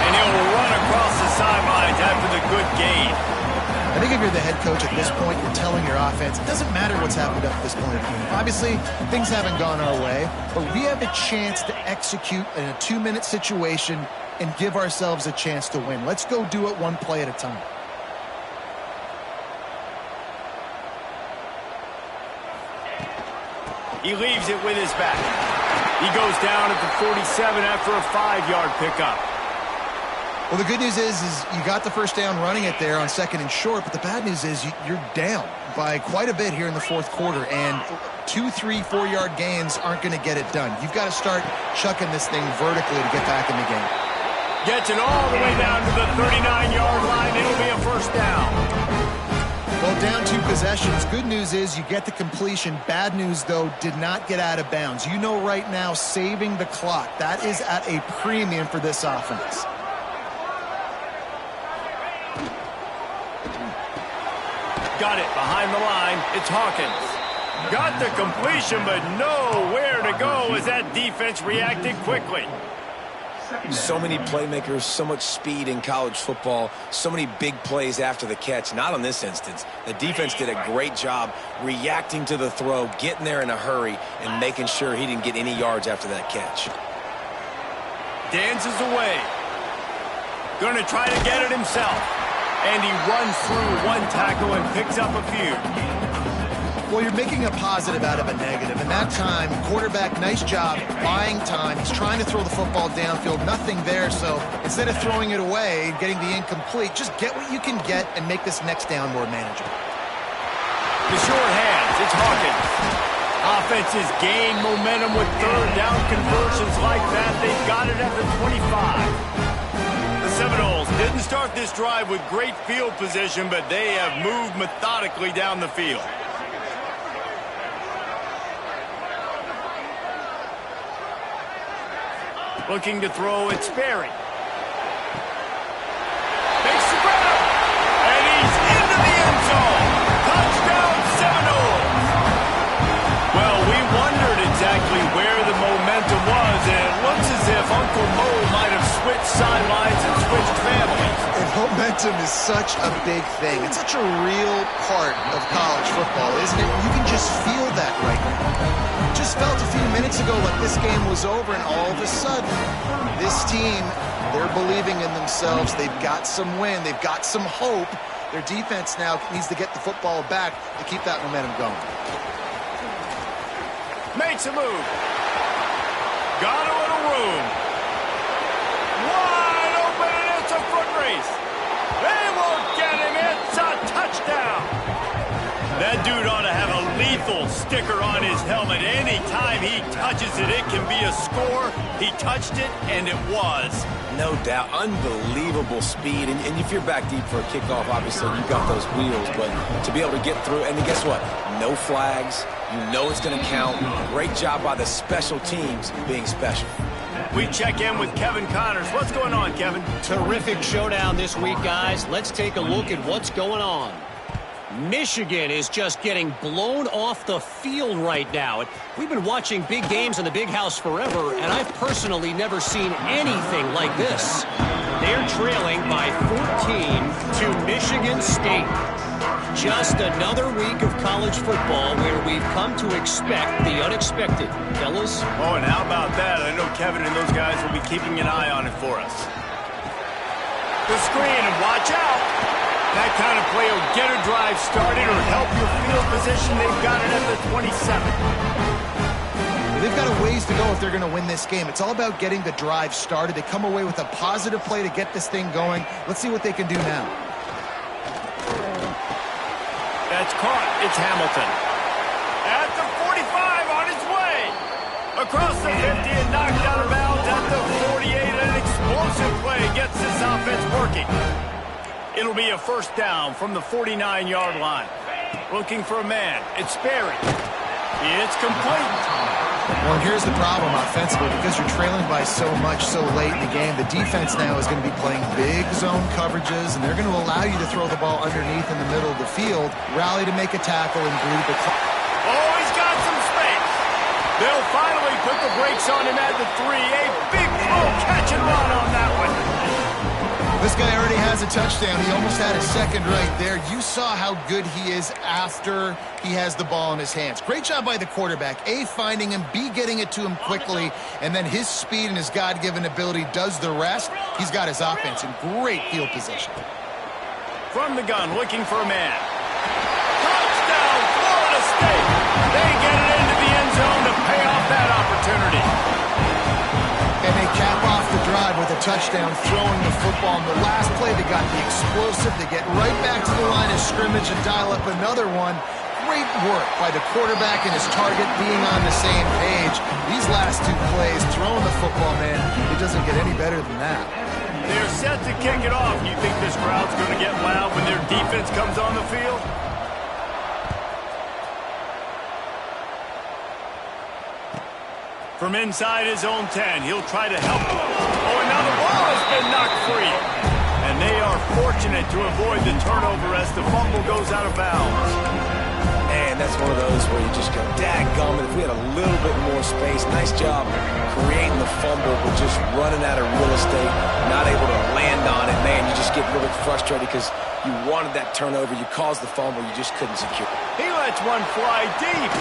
Speaker 1: And he'll run across the sidelines after the good gain.
Speaker 3: I think if you're the head coach at this point, you're telling your offense, it doesn't matter what's happened up to this point. Obviously, things haven't gone our way, but we have a chance to execute in a 2-minute situation and give ourselves a chance to win. Let's go do it one play at a time.
Speaker 1: He leaves it with his back. He goes down at the 47 after a 5-yard pickup.
Speaker 3: Well, the good news is you got the first down running it there on 2nd and short, but the bad news is you're down by quite a bit here in the fourth quarter, and 2, 3, 4-yard gains aren't going to get it done. You've got to start chucking this thing vertically to get back in the game.
Speaker 1: Gets it all the way down to the 39-yard line. It'll be a first down.
Speaker 3: Well, down 2 possessions. Good news is you get the completion. Bad news, though, did not get out of bounds. You know right now, saving the clock, that is at a premium for this offense.
Speaker 1: Got it behind the line. It's Hawkins. Got the completion, but nowhere to go as that defense reacted quickly.
Speaker 2: So many playmakers, so much speed in college football, so many big plays after the catch. Not in this instance. The defense did a great job reacting to the throw, getting there in a hurry, and making sure he didn't get any yards after that catch.
Speaker 1: Dances away. Going to try to get it himself. And he runs through one tackle and picks up a few.
Speaker 3: Well, you're making a positive out of a negative, and that time, quarterback, nice job, buying time. He's trying to throw the football downfield, nothing there, so instead of throwing it away, getting the incomplete, just get what you can get and make this next down more manageable.
Speaker 1: The short hands, it's Hawkins. Offenses gain momentum with third down conversions like that. They've got it at the 25. The Seminoles didn't start this drive with great field position, but they have moved methodically down the field. Looking to throw, it's Sperry. Makes the grab, and he's into the end zone. Touchdown, Seminoles. Well, we wondered exactly where the momentum was, and it looks as if Uncle Mo might have switched sidelines and switched families.
Speaker 3: And momentum is such a big thing. It's such a real part of college football, isn't it? You can just feel that right now. Just felt a few minutes ago like this game was over, and all of a sudden, this team, they're believing in themselves. They've got some win. They've got some hope. Their defense now needs to get the football back to keep that momentum going.
Speaker 1: Makes a move. Got a little room. Wide open, and it's a foot race. They won't get him. It's a touchdown. That dude ought to have a lethal sticker on his helmet. Anytime he touches it, it can be a score. He touched it, and it was.
Speaker 2: No doubt. Unbelievable speed. And if you're back deep for a kickoff, obviously you've got those wheels. But to be able to get through, and guess what? No flags. You know it's going to count. Great job by the special teams being special.
Speaker 1: We check in with Kevin Connors. What's going on, Kevin?
Speaker 4: Terrific showdown this week, guys. Let's take a look at what's going on. Michigan is just getting blown off the field right now. We've been watching big games in the Big House forever, and I've personally never seen anything like this. They're trailing by 14 to Michigan State. Just another week of college football where we've come to expect the unexpected. Fellas?
Speaker 1: Oh, and how about that? I know Kevin and those guys will be keeping an eye on it for us. The screen, and watch out. That kind of play will get a drive started or help your field position. They've got it at the 27.
Speaker 3: They've got a ways to go if they're going to win this game. It's all about getting the drive started. They come away with a positive play to get this thing going. Let's see what they can do now.
Speaker 1: That's caught. It's Hamilton. At the 45 on his way. Across the 50 and knocked out of bounds at the 48. An explosive play gets this offense working. It'll be a first down from the 49-yard line. Looking for a man. It's Sperry. It's complete.
Speaker 3: Well, here's the problem offensively. Because you're trailing by so much so late in the game, the defense now is going to be playing big zone coverages, and they're going to allow you to throw the ball underneath in the middle of the field, rally to make a tackle, and greet the clock.
Speaker 1: Oh, he's got some space. They'll finally put the brakes on him at the 3. A big throw, catch and run on that one.
Speaker 3: This guy already has a touchdown. He almost had a second right there. You saw how good he is after he has the ball in his hands. Great job by the quarterback. A, finding him, B, getting it to him quickly, and then his speed and his God-given ability does the rest. He's got his offense in great field position.
Speaker 1: From the gun, looking for a man. Touchdown, Florida State. They get it into the end zone to pay off that opportunity.
Speaker 3: And they cap off the drive with a touchdown, throwing the football. In the last play, they got the explosive. They get right back to the line of scrimmage and dial up another one. Great work by the quarterback and his target being on the same page. These last two plays, throwing the football, man, it doesn't get any better than that.
Speaker 1: They're set to kick it off. You think this crowd's going to get loud when their defense comes on the field? From inside his own 10, he'll try to help him. Oh, and now the ball has been knocked free. And they are fortunate to avoid the turnover as the fumble goes out of bounds.
Speaker 2: Man, that's one of those where you just go, dadgummit, if we had a little bit more space. Nice job creating the fumble, but just running out of real estate, not able to land on it. Man, you just get really frustrated because you wanted that turnover. You caused the fumble. You just couldn't secure it.
Speaker 1: He lets one fly deep.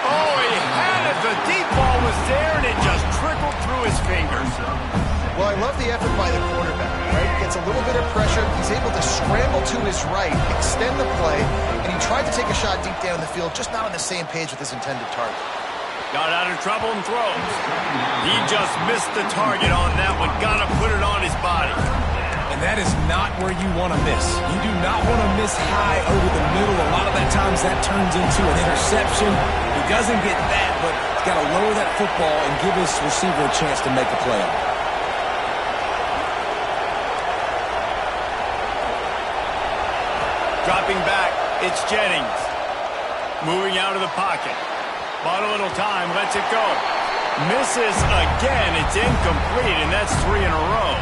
Speaker 1: Oh, he had it. The deep ball was there, and it just trickled through his fingers.
Speaker 3: Well, I love the effort by the quarterback, right? Gets a little bit of pressure. He's able to scramble to his right, extend the play, and he tried to take a shot deep down the field, just not on the same page with his intended target.
Speaker 1: Got out of trouble and throws. He just missed the target on that one. Got to put it on his body.
Speaker 2: And that is not where you want to miss. You do not want to miss high over the middle. A lot of that times that turns into an interception. He doesn't get that, but he's got to lower that football and give his receiver a chance to make a play.
Speaker 1: Dropping back, it's Jennings. Moving out of the pocket. Bought a little time, lets it go. Misses again, it's incomplete, and that's 3 in a row.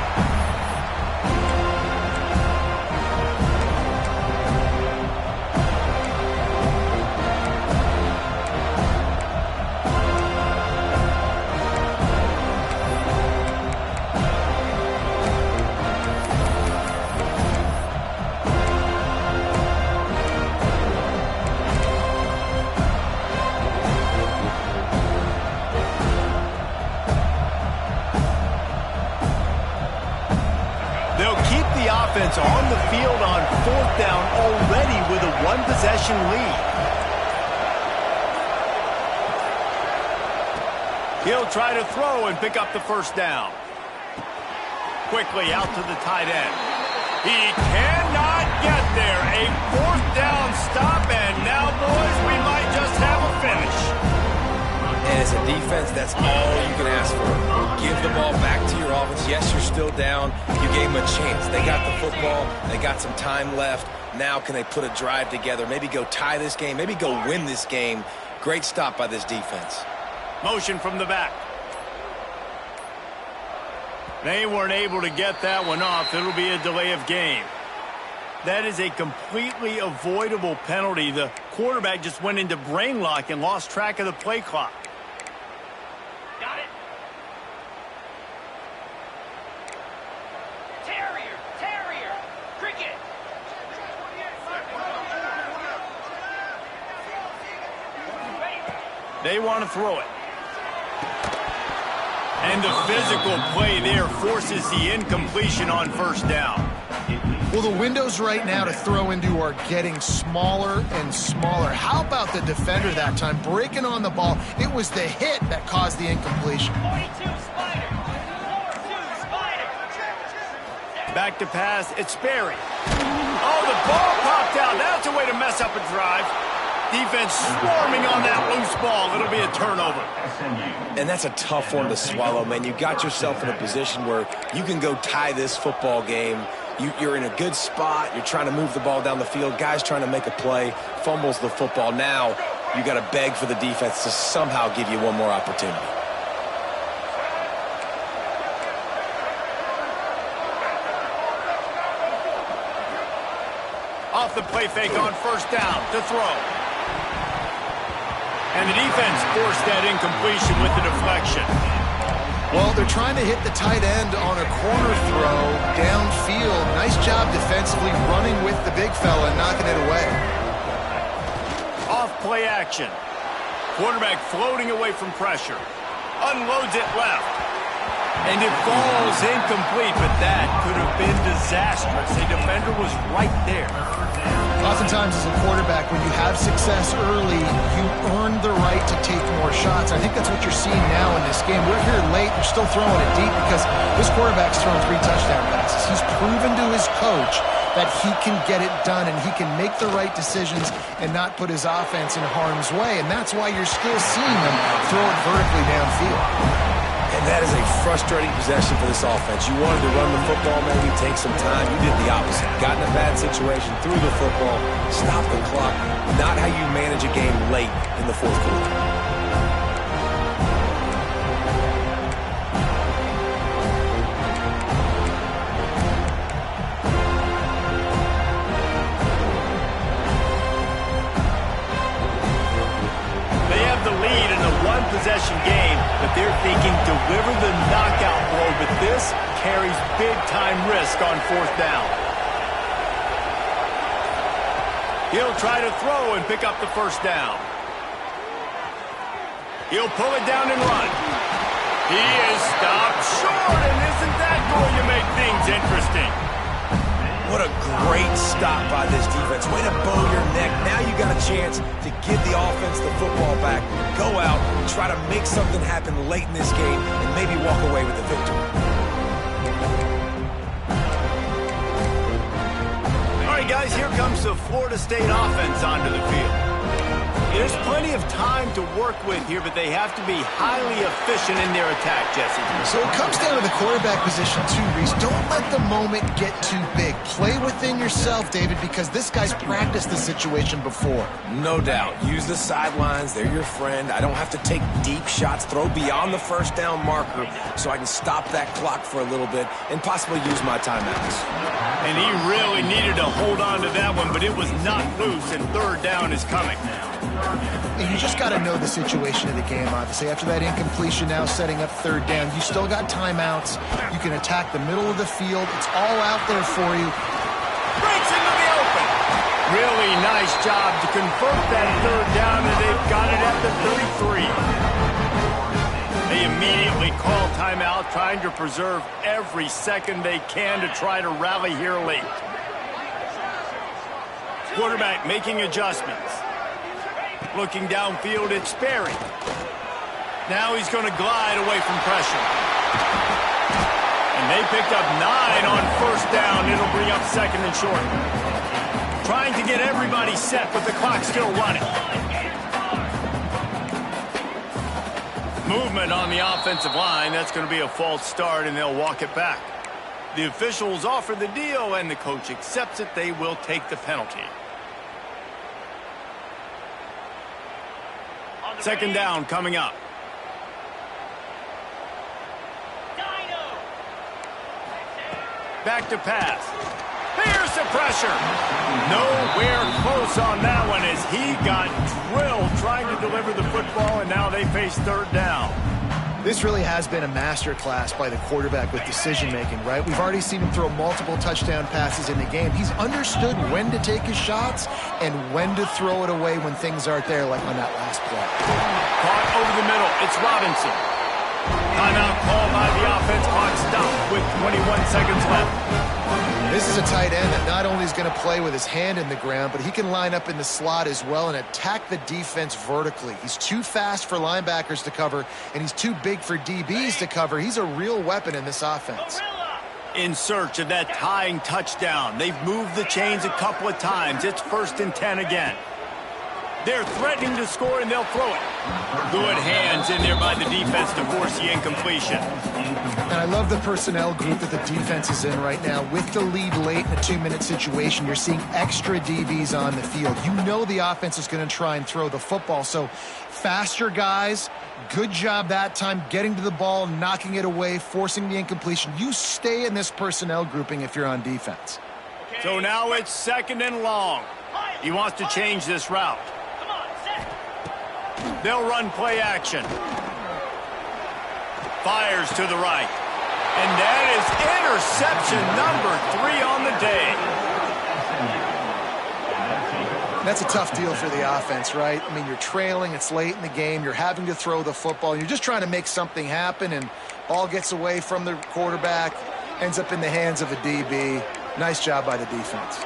Speaker 1: On the field on 4th down already with a 1-possession lead. He'll try to throw and pick up the first down. Quickly out to the tight end. He cannot get there. A 4th down stop, and now, boys, we might just have a finish.
Speaker 2: And as a defense, that's all you can ask for. Give the ball back to your offense. Yes, you're still down. You gave them a chance. They got the football. They got some time left. Now can they put a drive together? Maybe go tie this game. Maybe go win this game. Great stop by this defense.
Speaker 1: Motion from the back. They weren't able to get that one off. It'll be a delay of game. That is a completely avoidable penalty. The quarterback just went into brain lock and lost track of the play clock.
Speaker 5: Got it. Terrier, cricket.
Speaker 1: They want to throw it. And the physical play there forces the incompletion on first down.
Speaker 3: Well, the windows right now to throw into are getting smaller and smaller. How about the defender that time breaking on the ball? It was the hit that caused the incompletion.
Speaker 5: 42 Spider. 4-2 Spider.
Speaker 1: Back to pass, it's Sperry. Oh, the ball popped out. That's a way to a drive. Defense swarming on that loose ball. It'll be a turnover.
Speaker 2: And that's a tough one to swallow, man. You got yourself in a position where you can go tie this football game. You're in a good spot. You're trying to move the ball down the field. Guys trying to make a play. Fumbles the football. Now you got to beg for the defense to somehow give you one more opportunity.
Speaker 1: Off the play fake on first down to throw. And the defense forced that incompletion with the deflection.
Speaker 3: Well, they're trying to hit the tight end on a corner throw downfield. Nice job defensively running with the big fella and knocking it away.
Speaker 1: Off play action. Quarterback floating away from pressure. Unloads it left. And it falls incomplete, but that could have been disastrous. A defender was right there.
Speaker 3: Oftentimes as a quarterback, when you have success early, you earn the right to take more shots. I think that's what you're seeing now in this game. We're here late. They're still throwing it deep because this quarterback's thrown 3 touchdown passes. He's proven to his coach that he can get it done and he can make the right decisions and not put his offense in harm's way. And that's why you're still seeing them throw it vertically downfield.
Speaker 2: And that is a frustrating possession for this offense. You wanted to run the football, maybe take some time. You did the opposite. Got in a bad situation, threw the football, stopped the clock. Not how you manage a game late in the fourth quarter.
Speaker 1: They have the lead in a one-possession game, but they're thinking deliver the knockout blow, but this carries big-time risk on fourth down. He'll try to throw and pick up the first down. He'll pull it down and run. He is stopped short, and isn't that going to make things interesting?
Speaker 2: What a great stop by this defense. Way to bow your neck. Now you got a chance to give the offense the football back, go out, try to make something happen late in this game, and maybe walk away with the victory.
Speaker 1: All right, guys, here comes the Florida State offense onto the field. There's plenty of time to work with here, but they have to be highly efficient in their attack, Jesse.
Speaker 3: So it comes down to the quarterback position too, Reese. Don't let the moment get too big. Play within yourself, David, because this guy's practiced the situation before.
Speaker 2: No doubt. Use the sidelines. They're your friend. I don't have to take deep shots, throw beyond the first down marker so I can stop that clock for a little bit and possibly use my timeouts.
Speaker 1: And he really needed to hold on to that one, but it was not loose, and third down is coming.
Speaker 3: And you just got to know the situation of the game, obviously. After that incompletion, now setting up third down, you still got timeouts. You can attack the middle of the field. It's all out there for you.
Speaker 1: Breaks into the open. Really nice job to convert that third down, and they've got it at the 33. They immediately call timeout, trying to preserve every second they can to try to rally here late. Quarterback making adjustments. Looking downfield, it's Sperry. Now he's going to glide away from pressure. And they picked up 9 on first down. It'll bring up second and short. Trying to get everybody set, but the clock's still running. Movement on the offensive line. That's going to be a false start, and they'll walk it back. The officials offer the deal, and the coach accepts it. They will take the penalty. Second down coming up. Back to pass. Here's the pressure. Nowhere close on that one as he got drilled trying to deliver the football, and now they face third down.
Speaker 3: This really has been a masterclass by the quarterback with decision-making, right? We've already seen him throw multiple touchdown passes in the game. He's understood when to take his shots and when to throw it away when things aren't there, like on that last play.
Speaker 1: Caught over the middle. It's Robinson. Timeout called by the offense. Clock stopped with 21 seconds left.
Speaker 3: This is a tight end that not only is going to play with his hand in the ground, but he can line up in the slot as well and attack the defense vertically. He's too fast for linebackers to cover, and he's too big for DBs to cover. He's a real weapon in this offense.
Speaker 1: in search of that tying touchdown. They've moved the chains a couple of times. It's 1st and 10 again. They're threatening to score, and they'll throw it. Good hands in there by the defense to force the incompletion.
Speaker 3: And I love the personnel group that the defense is in right now. With the lead late in a 2-minute situation, you're seeing extra DBs on the field. You know the offense is going to try and throw the football. So faster guys, good job that time getting to the ball, knocking it away, forcing the incompletion. You stay in this personnel grouping if you're on defense.
Speaker 1: So now it's 2nd and long. He wants to change this route. They'll run play action. Fires to the right. And that is interception number 3 on the day.
Speaker 3: That's a tough deal for the offense, right? I mean, you're trailing, it's late in the game, you're having to throw the football, you're just trying to make something happen, and ball gets away from the quarterback, ends up in the hands of a DB. Nice job by the defense.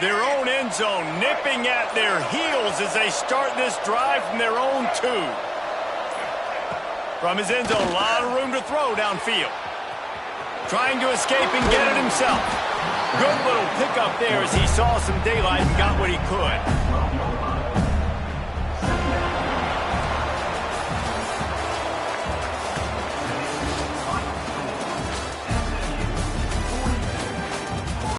Speaker 1: Their own end zone nipping at their heels as they start this drive from their own 2. From his end zone, a lot of room to throw downfield. Trying to escape and get it himself. Good little pickup there as he saw some daylight and got what he could.